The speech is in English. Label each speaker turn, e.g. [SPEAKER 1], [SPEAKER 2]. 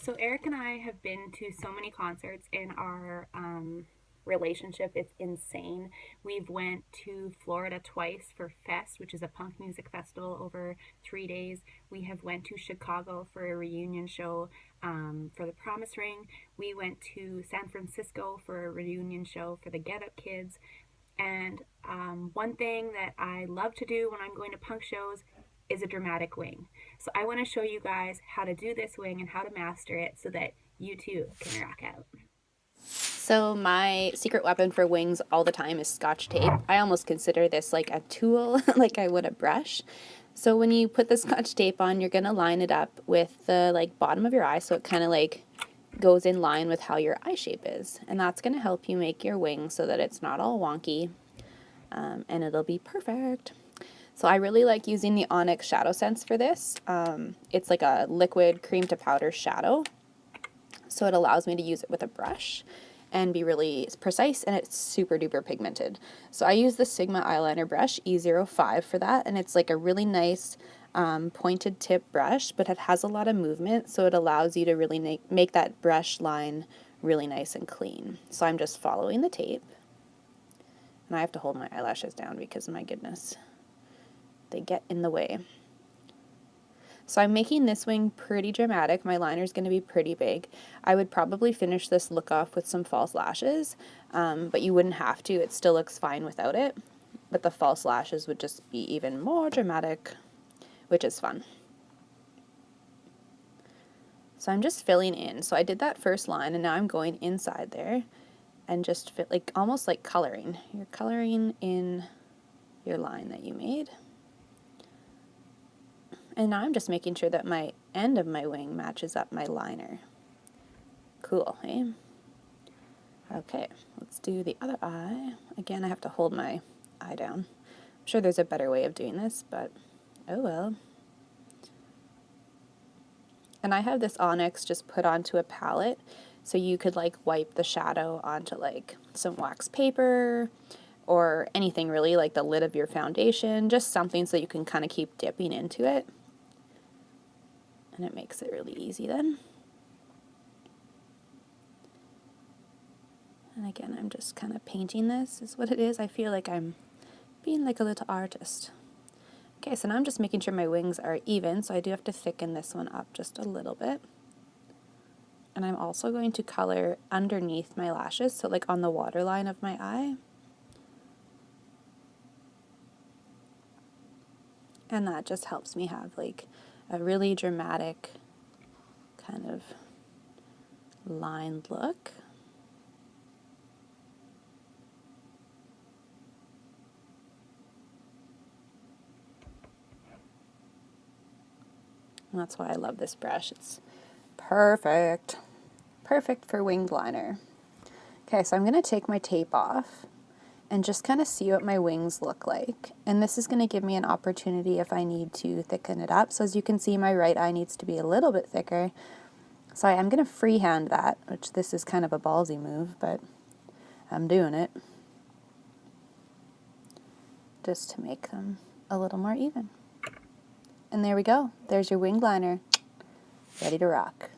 [SPEAKER 1] So Eric and I have been to so many concerts in our relationship. It's insane. We've went to Florida twice for Fest, which is a punk music festival over 3 days. We have went to Chicago for a reunion show for the Promise Ring. We went to San Francisco for a reunion show for the Get Up Kids. And one thing that I love to do when I'm going to punk shows is a dramatic wing. So I want to show you guys how to do this wing and how to master it so that you too can rock out.
[SPEAKER 2] So my secret weapon for wings all the time is Scotch tape. I almost consider this like a tool, like I would a brush. So when you put the Scotch tape on, you're gonna line it up with the like bottom of your eye, so it kind of like goes in line with how your eye shape is, and that's gonna help you make your wing so that it's not all wonky, and it'll be perfect. So I really like using the Onyx ShadowSense for this. It's like a liquid cream to powder shadow, so it allows me to use it with a brush and be really precise, and it's super duper pigmented. So I use the Sigma eyeliner brush E05 for that, and it's like a really nice pointed tip brush, but it has a lot of movement, so it allows you to really make that brush line really nice and clean. So I'm just following the tape, and I have to hold my eyelashes down because, my goodness, they get in the way. So I'm making this wing pretty dramatic. My liner's going to be pretty big. I would probably finish this look off with some false lashes, but you wouldn't have to. It still looks fine without it. But the false lashes would just be even more dramatic, which is fun. So I'm just filling in. So I did that first line, and now I'm going inside there and just fit, like almost like coloring. You're coloring in your line that you made. And now I'm just making sure that my end of my wing matches up my liner. Cool, hey? Okay, let's do the other eye. Again, I have to hold my eye down. I'm sure there's a better way of doing this, but oh well. And I have this Onyx just put onto a palette, so you could like wipe the shadow onto like some wax paper or anything really, like the lid of your foundation, just something so you can kind of keep dipping into it. And it makes it really easy then. And again, I'm just kind of painting this, is what it is. I feel like I'm being like a little artist. Okay, so now I'm just making sure my wings are even, so I do have to thicken this one up just a little bit. And I'm also going to color underneath my lashes, so like on the waterline of my eye. And that just helps me have like a really dramatic kind of lined look. And that's why I love this brush. It's perfect. Perfect for winged liner. Okay, so I'm going to take my tape off and just kind of see what my wings look like. And this is going to give me an opportunity if I need to thicken it up. So as you can see, my right eye needs to be a little bit thicker. So I'm going to freehand that, which this is kind of a ballsy move, but I'm doing it just to make them a little more even. And there we go. There's your winged liner, ready to rock.